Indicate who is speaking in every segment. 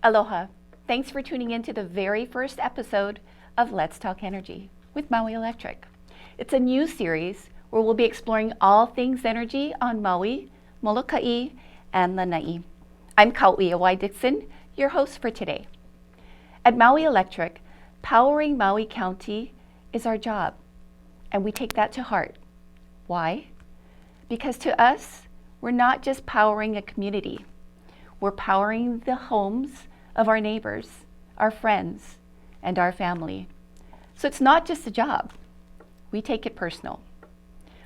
Speaker 1: Aloha. Thanks for tuning in to the very first episode of Let's Talk Energy with Maui Electric. It's a new series where we'll be exploring all things energy on Maui, Molokai, and Lanai. I'm Kauiawai Dixon, your host for today. At Maui Electric, powering Maui County is our job, and we take that to heart. Why? Because to us, we're not just powering a community. We're powering the homes of our neighbors, our friends, and our family. So it's not just a job. We take it personal.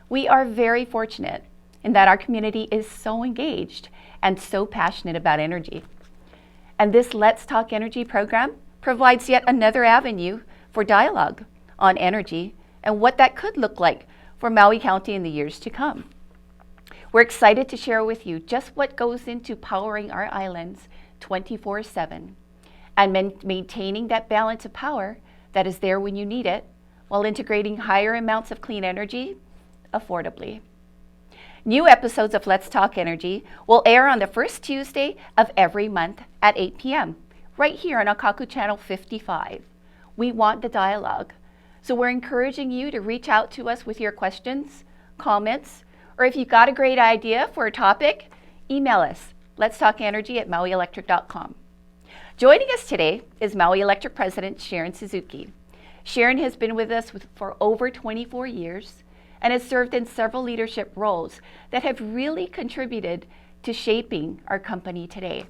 Speaker 1: We are very fortunate in that our community is so engaged and so passionate about energy. And this Let's Talk Energy program provides yet another avenue for dialogue on energy and what that could look like for Maui County in the years to come. We're excited to share with you just what goes into powering our islands 24/7 and maintaining that balance of power that is there when you need it while integrating higher amounts of clean energy affordably. New episodes of Let's Talk Energy will air on the first Tuesday of every month at 8 p.m. right here on Akaku Channel 55. We want the dialogue, so we're encouraging you to reach out to us with your questions, comments, or if you've got a great idea for a topic, email us, letstalkenergy@mauielectric.com. Joining us today is Maui Electric President Sharon Suzuki. Sharon has been with us for over 24 years and has served in several leadership roles that have really contributed to shaping our company today.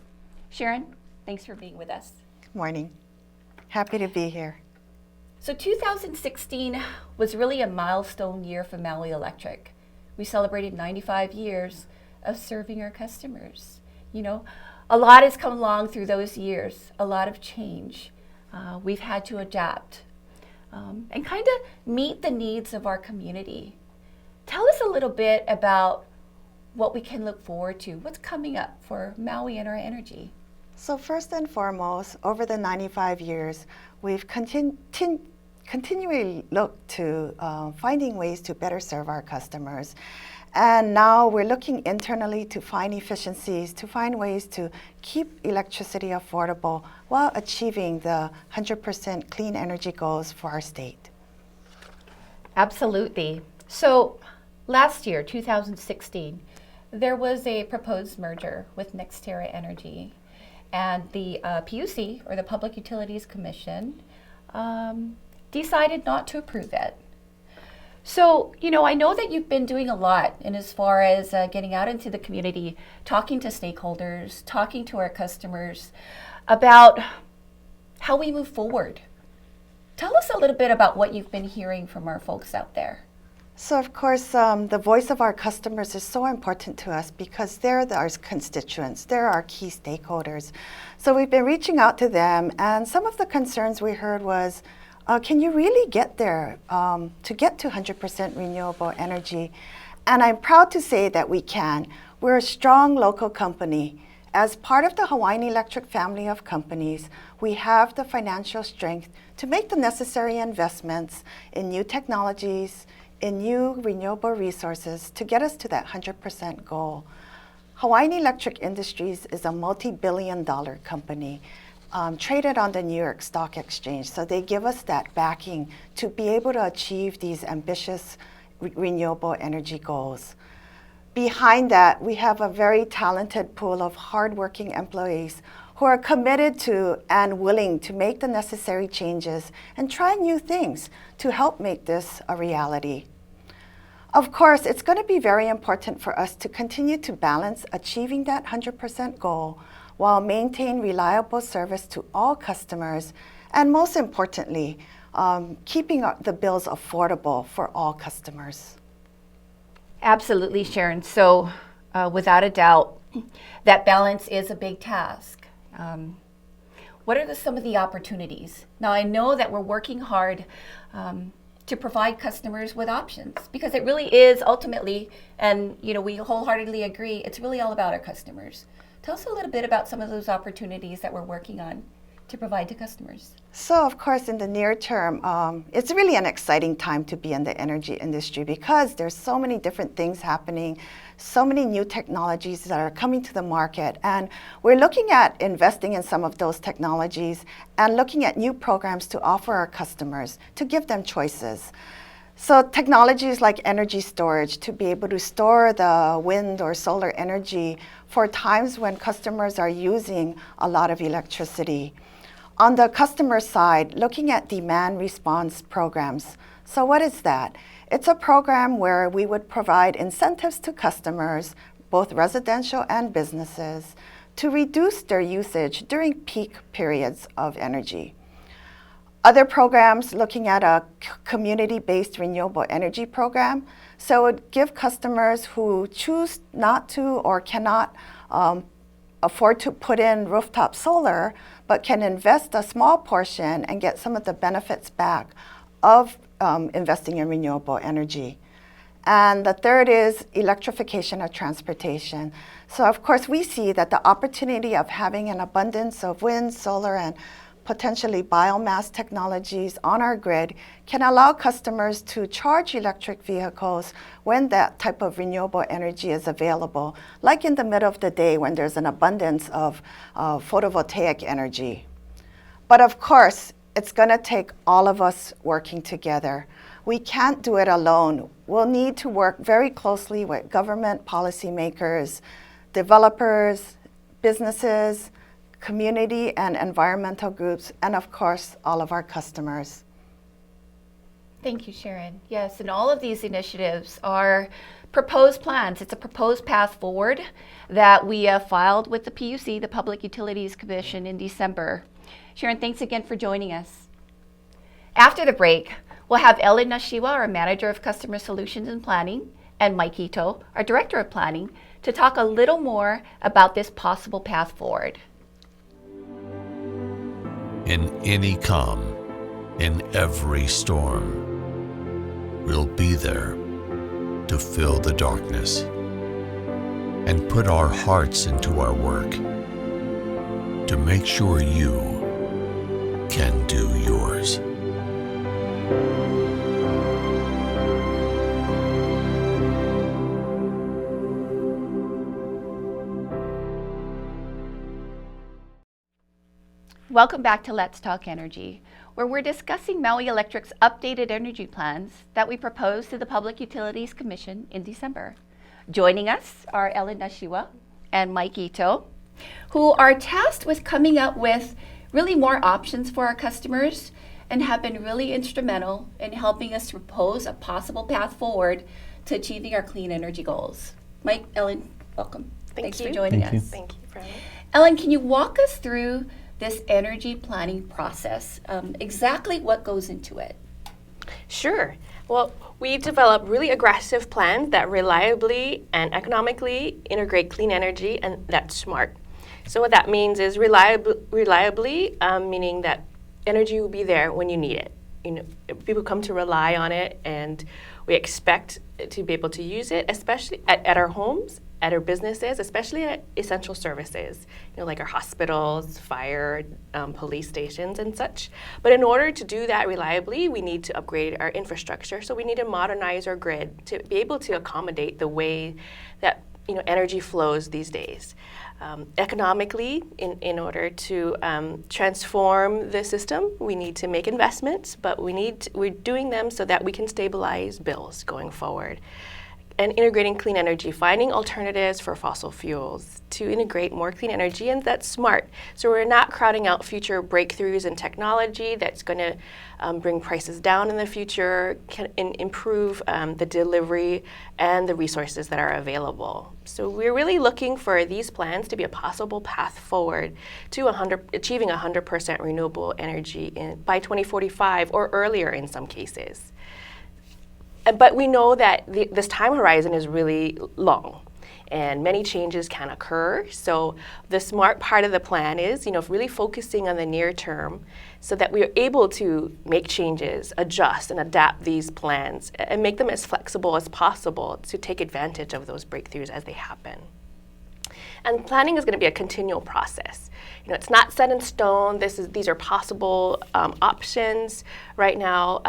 Speaker 1: Sharon, thanks for being with us.
Speaker 2: Good morning. Happy to be here.
Speaker 1: So 2016 was really a milestone year for Maui Electric. We celebrated 95 years of serving our customers. You know, a lot has come along through those years, a lot of change. We've had to adapt and kind of meet the needs of our community. Tell us a little bit about what we can look forward to, what's coming up for Maui and our energy.
Speaker 2: So first and foremost, over the 95 years, we've continually looked to finding ways to better serve our customers. And now we're looking internally to find efficiencies, to find ways to keep electricity affordable while achieving the 100% clean energy goals for our state.
Speaker 1: Absolutely. So last year, 2016, there was a proposed merger with NextEra Energy, and the PUC, or the Public Utilities Commission, decided not to approve it. So, you know, I know that you've been doing a lot in as far as getting out into the community, talking to stakeholders, talking to our customers about how we move forward. Tell us a little bit about what you've been hearing from our folks out there.
Speaker 2: So of course, the voice of our customers is so important to us because they're our constituents, they're our key stakeholders. So we've been reaching out to them, and some of the concerns we heard was, can you really get there to get to 100% renewable energy? And I'm proud to say that we can. We're a strong local company. As part of the Hawaiian Electric family of companies, we have the financial strength to make the necessary investments in new technologies, in new renewable resources to get us to that 100% goal. Hawaiian Electric Industries is a multi-billion-dollar company traded on the New York Stock Exchange. So they give us that backing to be able to achieve these ambitious renewable energy goals. Behind that, we have a very talented pool of hardworking employees who are committed to and willing to make the necessary changes and try new things to help make this a reality. Of course, it's going to be very important for us to continue to balance achieving that 100% goal while maintain reliable service to all customers, and most importantly, keeping the bills affordable for all customers.
Speaker 1: Absolutely, Sharon. So without a doubt, that balance is a big task. What are some of the opportunities? Now, I know that we're working hard to provide customers with options because it really is ultimately, and you know, we wholeheartedly agree, it's really all about our customers. Tell us a little bit about some of those opportunities that we're working on to provide to customers?
Speaker 2: So, of course, in the near term, it's really an exciting time to be in the energy industry because there's so many different things happening, so many new technologies that are coming to the market. And we're looking at investing in some of those technologies and looking at new programs to offer our customers to give them choices. So technologies like energy storage, to be able to store the wind or solar energy for times when customers are using a lot of electricity. On the customer side, looking at demand response programs. So what is that? It's a program where we would provide incentives to customers, both residential and businesses, to reduce their usage during peak periods of energy. Other programs looking at a community-based renewable energy program. So it would give customers who choose not to or cannot afford to put in rooftop solar, but can invest a small portion and get some of the benefits back of investing in renewable energy. And the third is electrification of transportation. So of course we see that the opportunity of having an abundance of wind, solar, and potentially biomass technologies on our grid can allow customers to charge electric vehicles when that type of renewable energy is available, like in the middle of the day when there's an abundance of photovoltaic energy. But of course, it's going to take all of us working together. We can't do it alone. We'll need to work very closely with government policymakers, developers, businesses, community and environmental groups, and of course, all of our customers.
Speaker 1: Thank you, Sharon. Yes, and all of these initiatives are proposed plans. It's a proposed path forward that we filed with the PUC, the Public Utilities Commission, in December. Sharon, thanks again for joining us. After the break, we'll have Ellen Nashiwa, our Manager of Customer Solutions and Planning, and Mike Ito, our Director of Planning, to talk a little more about this possible path forward.
Speaker 3: In any calm, in every storm, we'll be there to fill the darkness and put our hearts into our work to make sure you can do yours.
Speaker 1: Welcome back to Let's Talk Energy, where we're discussing Maui Electric's updated energy plans that we proposed to the Public Utilities Commission in December. Joining us are Ellen Nashiwa and Mike Ito, who are tasked with coming up with really more options for our customers and have been really instrumental in helping us propose a possible path forward to achieving our clean energy goals. Mike, Ellen, welcome. Thanks for joining us.
Speaker 4: Thank you for having me.
Speaker 1: Ellen, can you walk us through this energy planning process, exactly what goes into it?
Speaker 4: Sure. Well, we've developed really aggressive plans that reliably and economically integrate clean energy, and that's smart. So what that means is reliably, meaning that energy will be there when you need it. You know, people come to rely on it, and we expect to be able to use it, especially at our homes, at our businesses, especially at essential services, you know, like our hospitals, fire, police stations, and such. But in order to do that reliably, we need to upgrade our infrastructure. So we need to modernize our grid to be able to accommodate the way that, you know, energy flows these days. Economically, in order to transform the system, we need to make investments, but we're doing them so that we can stabilize bills going forward. And integrating clean energy, finding alternatives for fossil fuels to integrate more clean energy, and that's smart. So we're not crowding out future breakthroughs in technology that's going to bring prices down in the future, can improve the delivery and the resources that are available. So we're really looking for these plans to be a possible path forward to achieving 100% renewable energy by 2045 or earlier in some cases. But we know that this time horizon is really long, and many changes can occur. So the smart part of the plan is, you know, really focusing on the near term so that we are able to make changes, adjust, and adapt these plans and make them as flexible as possible to take advantage of those breakthroughs as they happen. And planning is going to be a continual process. You know, it's not set in stone. These are possible options. Right now,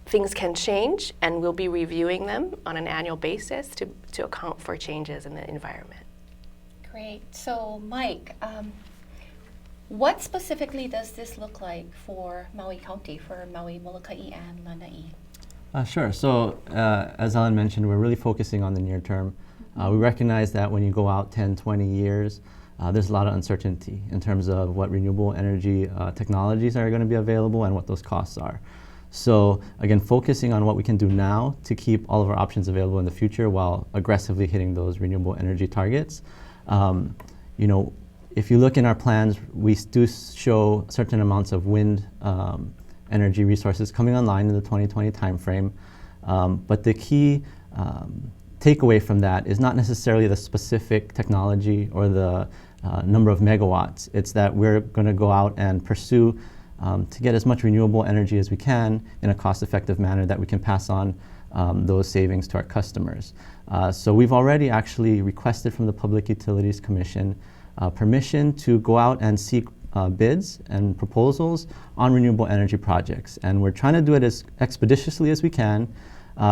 Speaker 4: things can change, and we'll be reviewing them on an annual basis to account for changes in the environment.
Speaker 1: Great. So, Mike, what specifically does this look like for Maui County, for Maui, Molokai, and Lanai?
Speaker 5: Sure. So, as Ellen mentioned, we're really focusing on the near term. We recognize that when you go out 10, 20 years, there's a lot of uncertainty in terms of what renewable energy technologies are going to be available and what those costs are. So again, focusing on what we can do now to keep all of our options available in the future while aggressively hitting those renewable energy targets. You know, if you look in our plans, we do show certain amounts of wind energy resources coming online in the 2020 timeframe. But the key takeaway from that is not necessarily the specific technology or the number of megawatts. It's that we're going to go out and pursue to get as much renewable energy as we can in a cost-effective manner that we can pass on those savings to our customers. So we've already actually requested from the Public Utilities Commission permission to go out and seek bids and proposals on renewable energy projects. And we're trying to do it as expeditiously as we can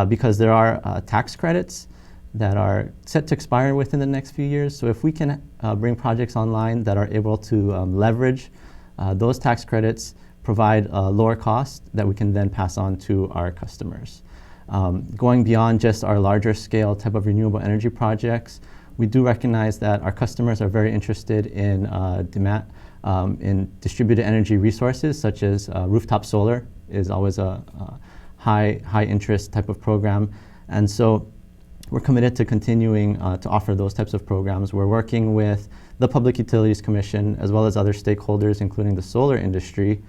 Speaker 5: because there are tax credits that are set to expire within the next few years. So if we can bring projects online that are able to leverage those tax credits, provide a lower cost that we can then pass on to our customers. Going beyond just our larger scale type of renewable energy projects, we do recognize that our customers are very interested in in distributed energy resources, such as rooftop solar is always a high interest type of program. And so we're committed to continuing to offer those types of programs. We're working with the Public Utilities Commission as well as other stakeholders, including the solar industry.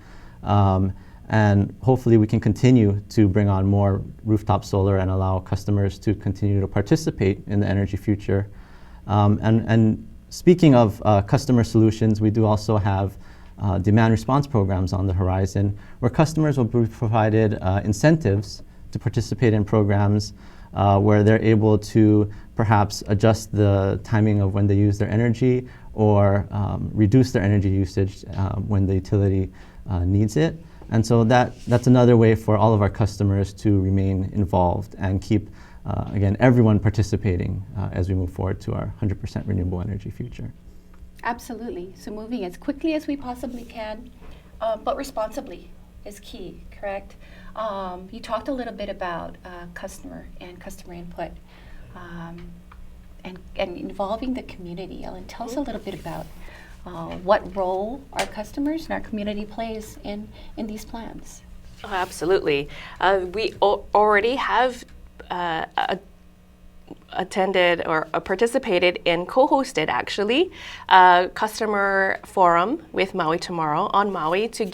Speaker 5: And hopefully we can continue to bring on more rooftop solar and allow customers to continue to participate in the energy future. And speaking of customer solutions, we do also have demand response programs on the horizon where customers will be provided incentives to participate in programs where they're able to perhaps adjust the timing of when they use their energy or reduce their energy usage when the utility needs it. And so that's another way for all of our customers to remain involved and keep, again, everyone participating as we move forward to our 100% renewable energy future.
Speaker 1: Absolutely. So moving as quickly as we possibly can, but responsibly is key, correct? You talked a little bit about customer input and involving the community. Ellen, tell us a little bit about what role our customers and our community plays in these plans.
Speaker 4: Oh, absolutely. We already have attended or participated in, co-hosted actually, a customer forum with Maui Tomorrow on Maui to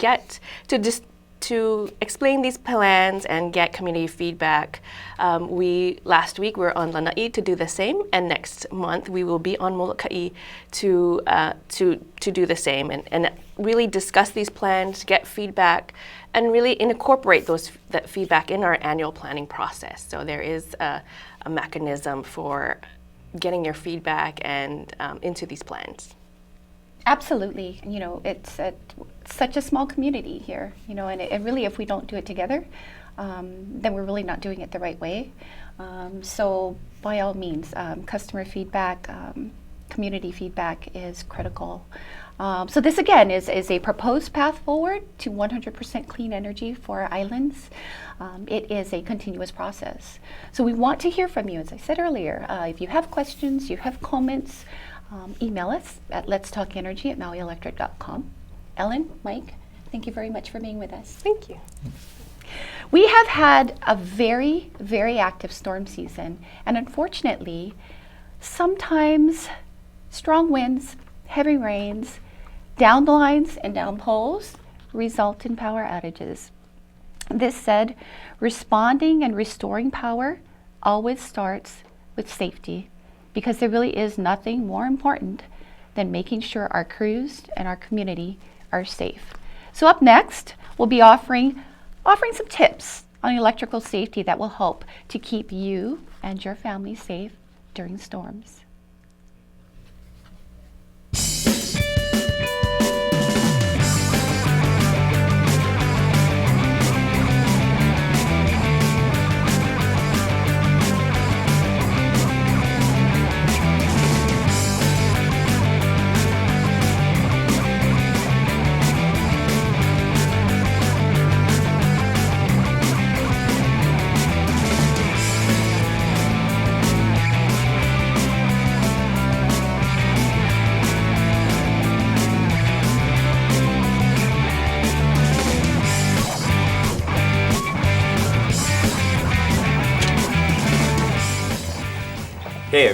Speaker 4: explain these plans and get community feedback. Last week we were on Lanai to do the same, and next month we will be on Molokai to do the same and really discuss these plans, get feedback, and really incorporate that feedback in our annual planning process. So there is a mechanism for getting your feedback and into these plans.
Speaker 1: Absolutely. You know, it's such a small community here, you know, and it really, if we don't do it together, then we're really not doing it the right way. So by all means, customer feedback, community feedback is critical. So this again is a proposed path forward to 100% clean energy for our islands. It is a continuous process. So we want to hear from you, as I said earlier. If you have questions, you have comments, email us at letstalkenergy@mauielectric.com. Ellen, Mike, thank you very much for being with us.
Speaker 4: Thank you.
Speaker 1: We have had a very, very active storm season, and unfortunately, sometimes strong winds, heavy rains, down the lines and down poles result in power outages. This said, responding and restoring power always starts with safety, because there really is nothing more important than making sure our crews and our community are safe. So up next, we'll be offering some tips on electrical safety that will help to keep you and your family safe during storms.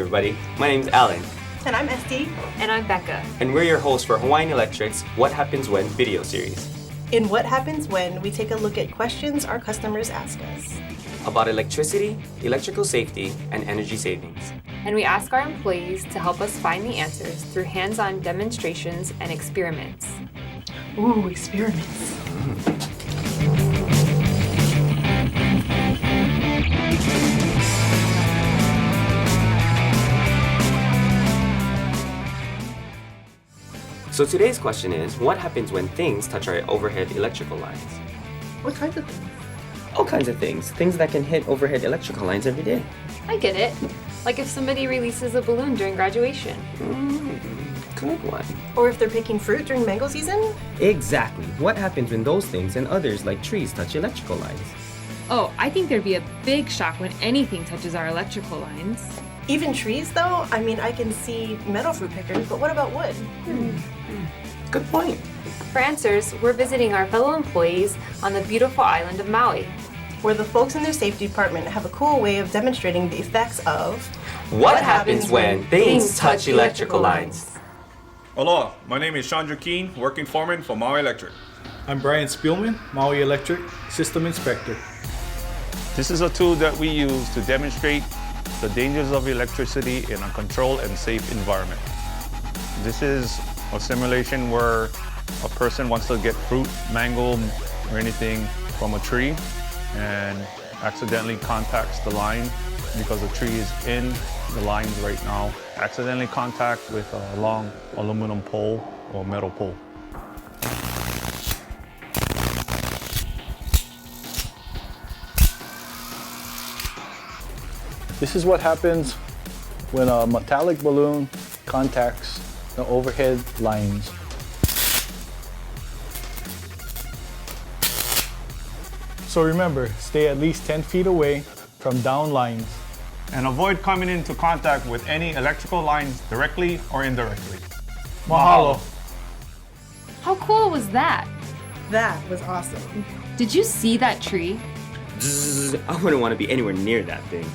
Speaker 6: everybody. My name's Alan,
Speaker 7: And I'm Esty.
Speaker 8: And I'm Becca.
Speaker 6: and we're your hosts for Hawaiian Electric's What Happens When video series
Speaker 7: In What Happens When, we take a look at questions our customers ask us.
Speaker 6: about electricity, electrical safety, and energy savings.
Speaker 8: And we ask our employees to help us find the answers through hands-on demonstrations and experiments.
Speaker 7: Ooh, experiments.
Speaker 6: So today's question is, what happens when things touch our overhead electrical lines?
Speaker 7: What kinds of things?
Speaker 6: All kinds of things. Things that can hit overhead electrical lines every day.
Speaker 8: I get it. Like if somebody releases a balloon during graduation.
Speaker 6: Good one.
Speaker 7: Or if they're picking fruit during mango season?
Speaker 6: Exactly. What happens when those things and others like trees touch electrical lines?
Speaker 8: Oh, I think there'd be a big shock when anything touches our electrical lines.
Speaker 7: Even trees, though? I mean, I can see metal fruit pickers, but what about wood?
Speaker 6: Good point.
Speaker 8: For answers, we're visiting our fellow employees on the beautiful island of Maui.
Speaker 7: Where the folks in their safety department have a cool way of demonstrating the effects of
Speaker 6: What happens when things touch electrical lines?
Speaker 9: Aloha, my name is Chandra Keen, working foreman for Maui Electric.
Speaker 10: I'm Brian Spielman, Maui Electric System Inspector.
Speaker 11: This is a tool that we use to demonstrate the dangers of electricity in a controlled and safe environment. This is a simulation where a person wants to get fruit, mango, or anything from a tree and accidentally contacts the line because the tree is in the lines right now. Accidentally contact with a long aluminum pole or metal pole.
Speaker 10: This is what happens when a metallic balloon contacts the overhead lines. So remember, stay at least 10 feet away from down lines.
Speaker 11: And avoid coming into contact with any electrical lines directly or indirectly.
Speaker 10: Mahalo.
Speaker 8: How cool was that?
Speaker 7: that was awesome.
Speaker 8: Did you see that tree?
Speaker 6: Zzz, I wouldn't want to be anywhere near that thing.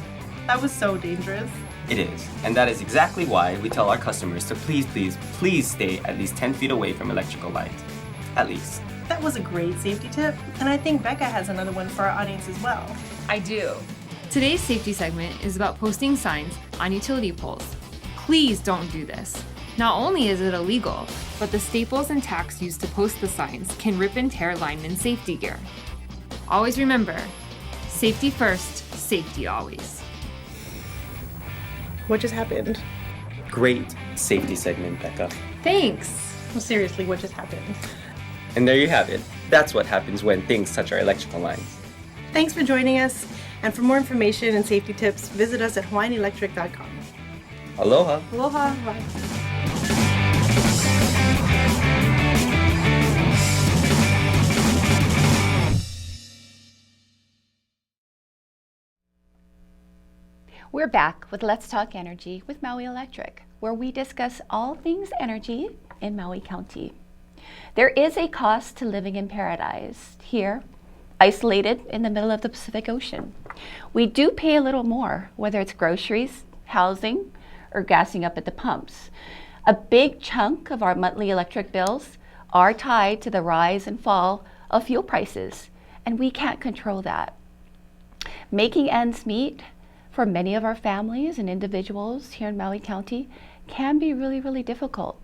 Speaker 7: That was so dangerous.
Speaker 6: It is, and that is exactly why we tell our customers to please stay at least 10 feet away from electrical lines. At least.
Speaker 7: That was a great safety tip, and I think Becca has another one for our audience as well.
Speaker 8: I do. Today's safety segment is about posting signs on utility poles. Please don't do this. Not only is it illegal, but the staples and tacks used to post the signs can rip and tear linemen's safety gear. Always remember, safety first, safety always.
Speaker 7: What just happened?
Speaker 6: Great safety segment, Becca.
Speaker 8: Thanks.
Speaker 7: Well, seriously, what just happened?
Speaker 6: And there you have it. That's what happens when things touch our electrical lines.
Speaker 7: Thanks for joining us, and for more information and safety tips, visit us at hawaiianelectric.com.
Speaker 6: Aloha.
Speaker 8: Aloha.
Speaker 1: We're back with Let's Talk Energy with Maui Electric, where we discuss all things energy in Maui County. There is a cost to living in paradise here, isolated in the middle of the Pacific Ocean. We do pay a little more, whether it's groceries, housing, or gassing up at the pumps. A big chunk of our monthly electric bills are tied to the rise and fall of fuel prices, and we can't control that. Making ends meet for many of our families and individuals here in Maui County can be really, really difficult.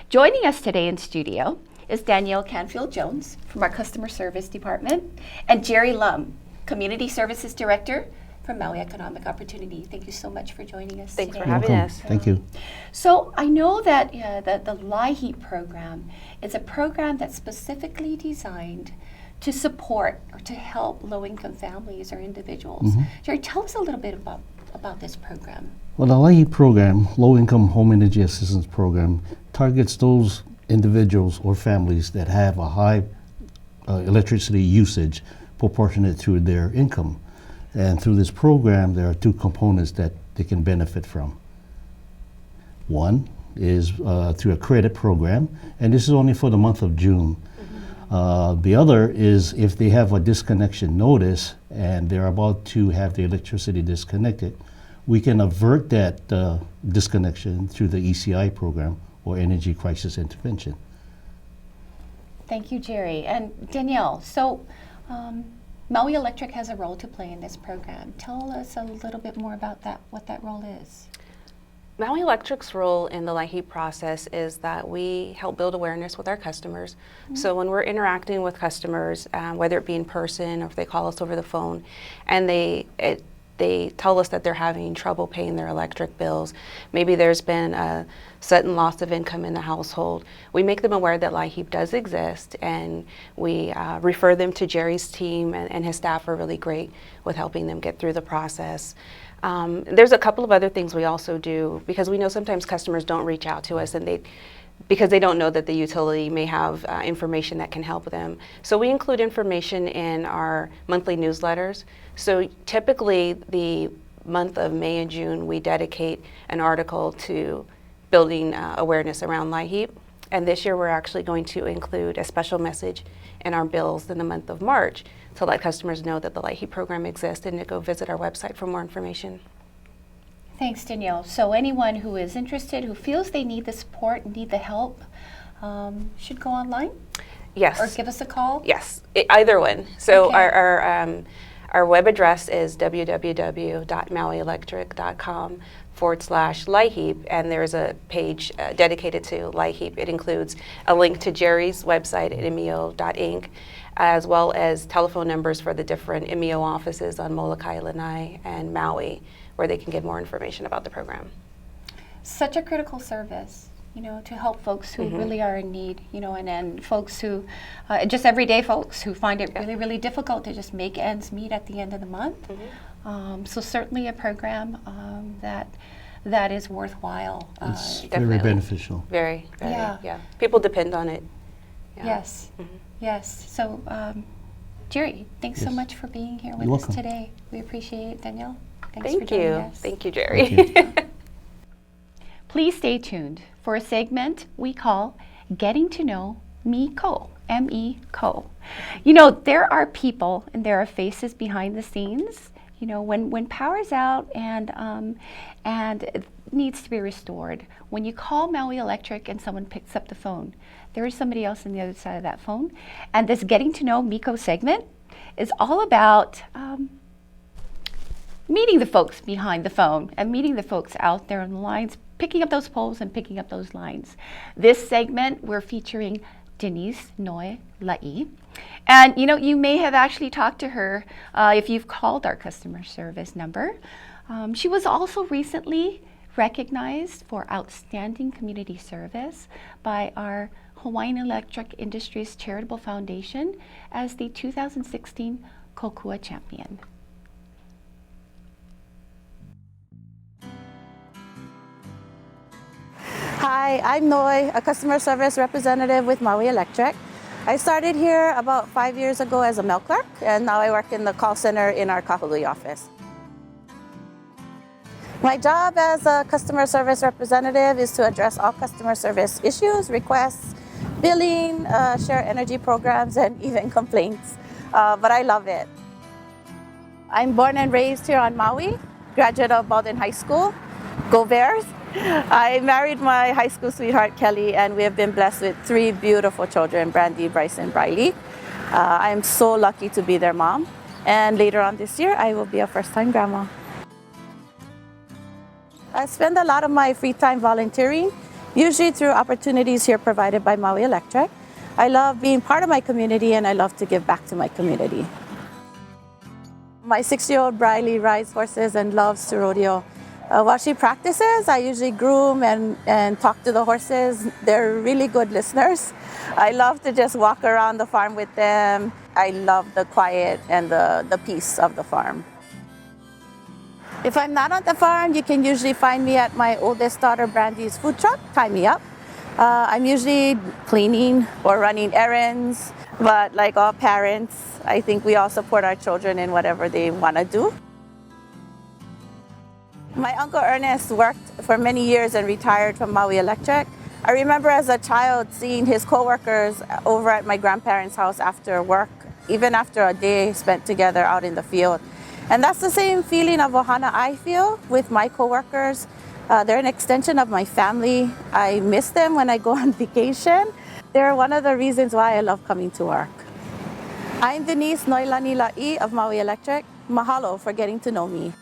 Speaker 1: Joining us today in studio is Danielle Canfield-Jones from our Customer Service Department and Jerry Lum, Community Services Director from Maui Economic Opportunity. Thank you so much for joining us
Speaker 8: Thanks
Speaker 1: today.
Speaker 8: for having us.
Speaker 5: Thank you.
Speaker 1: So I know that the LIHEAP program is a program that's specifically designed to support or to help low-income families or individuals. Jerry, tell us a little bit about this program.
Speaker 12: Well, the LIHEAP program, Low Income Home Energy Assistance Program, targets those individuals or families that have a high electricity usage proportionate to their income. And through this program, there are two components that they can benefit from. One is through a credit program, and this is only for the month of June. The other is if they have a disconnection notice and they're about to have the electricity disconnected, we can avert that disconnection through the ECI program, or Energy Crisis Intervention.
Speaker 1: Thank you, Jerry. And Danielle, so Maui Electric has a role to play in this program. Tell us a little bit more about that, what that role is.
Speaker 13: Maui Electric's role in the LIHEAP process is that we help build awareness with our customers. So when we're interacting with customers, whether it be in person or if they call us over the phone, and they tell us that they're having trouble paying their electric bills, maybe there's been a sudden loss of income in the household, we make them aware that LIHEAP does exist, and we refer them to Jerry's team, and his staff are really great with helping them get through the process. There's a couple of other things we also do, because we know sometimes customers don't reach out to us because they don't know that the utility may have information that can help them. So we include information in our monthly newsletters. So typically the month of May and June, we dedicate an article to building awareness around LIHEAP. And this year we're actually going to include a special message in our bills in the month of March to let customers know that the LIHEAP program exists and to go visit our website for more information.
Speaker 1: Thanks, Danielle. So anyone who is interested, who feels they need the support, need the help, should go online?
Speaker 13: Yes.
Speaker 1: Or give us a call?
Speaker 13: Yes, either one. So
Speaker 1: Okay.
Speaker 13: our web address is www.mauielectric.com/LIHEAP, and there's a page dedicated to LIHEAP. It includes a link to Jerry's website at imeo.inc, as well as telephone numbers for the different IMEO offices on Molokai, Lanai, and Maui, where they can get more information about the program.
Speaker 1: Such a critical service, to help folks who really are in need, and folks who, just everyday folks who find it really, really difficult to just make ends meet at the end of the month. So certainly a program that is worthwhile.
Speaker 12: It's very beneficial.
Speaker 13: Very,
Speaker 1: Yeah.
Speaker 13: yeah. People depend on it. Yeah.
Speaker 1: Yes, yes. So, Jerry, thanks so much for being here with
Speaker 12: You're
Speaker 1: us
Speaker 12: welcome.
Speaker 1: today. We appreciate it. Danielle, thanks
Speaker 13: Thank
Speaker 1: for joining
Speaker 13: you.
Speaker 1: us.
Speaker 13: Thank you, Jerry.
Speaker 12: Thank you.
Speaker 1: Please stay tuned for a segment we call Getting to Know Me Co. M-E-Co. There are people and there are faces behind the scenes. When power's out and it needs to be restored, when you call Maui Electric and someone picks up the phone, there is somebody else on the other side of that phone. And this Getting to Know Me Co. segment is all about meeting the folks behind the phone and meeting the folks out there on the lines, picking up those poles and picking up those lines. This segment, we're featuring Denise Noi La'i. And you may have actually talked to her if you've called our customer service number. She was also recently recognized for outstanding community service by our Hawaiian Electric Industries Charitable Foundation as the 2016 Kokua Champion.
Speaker 14: Hi, I'm Noi, a customer service representative with Maui Electric. I started here about 5 years ago as a mail clerk, and now I work in the call center in our Kahului office. My job as a customer service representative is to address all customer service issues, requests, billing, share energy programs, and even complaints. But I love it. I'm born and raised here on Maui, graduate of Baldwin High School. Go Bears! I married my high school sweetheart, Kelly, and we have been blessed with 3 beautiful children, Brandy, Bryce, and Briley. I am so lucky to be their mom. And later on this year, I will be a first-time grandma. I spend a lot of my free time volunteering, usually through opportunities here provided by Maui Electric. I love being part of my community, and I love to give back to my community. My 6-year-old Briley rides horses and loves to rodeo. While she practices, I usually groom and talk to the horses. They're really good listeners. I love to just walk around the farm with them. I love the quiet and the peace of the farm. If I'm not on the farm, you can usually find me at my oldest daughter Brandy's food truck, Tie Me Up. I'm usually cleaning or running errands, but like all parents, I think we all support our children in whatever they want to do. My Uncle Ernest worked for many years and retired from Maui Electric. I remember as a child seeing his coworkers over at my grandparents' house after work, even after a day spent together out in the field. And that's the same feeling of ohana I feel with my coworkers. They're an extension of my family. I miss them when I go on vacation. They're one of the reasons why I love coming to work. I'm Denise Noilani La'i of Maui Electric. Mahalo for getting to know me.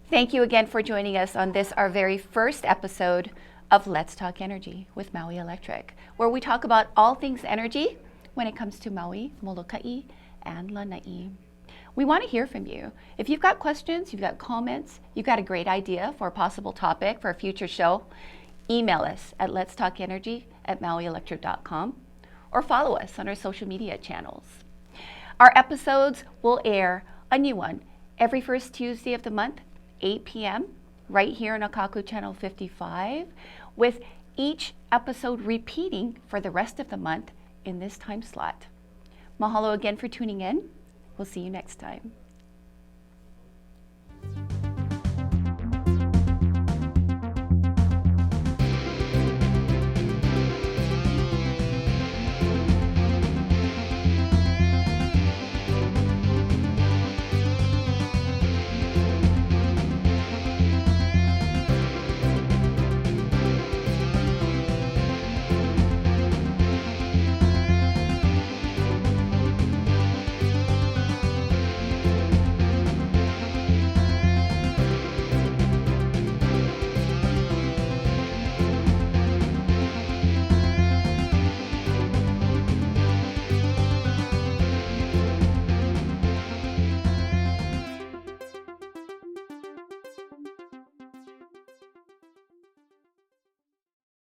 Speaker 1: Thank you again for joining us on this, our very first episode of Let's Talk Energy with Maui Electric, where we talk about all things energy when it comes to Maui, Molokai, and Lanai. We want to hear from you. If you've got questions, you've got comments, you've got a great idea for a possible topic for a future show, email us at letstalkenergy@mauielectric.com or follow us on our social media channels. Our episodes will air a new one every first Tuesday of the month, 8 p.m., right here on Akaku Channel 55, with each episode repeating for the rest of the month in this time slot. Mahalo again for tuning in. We'll see you next time.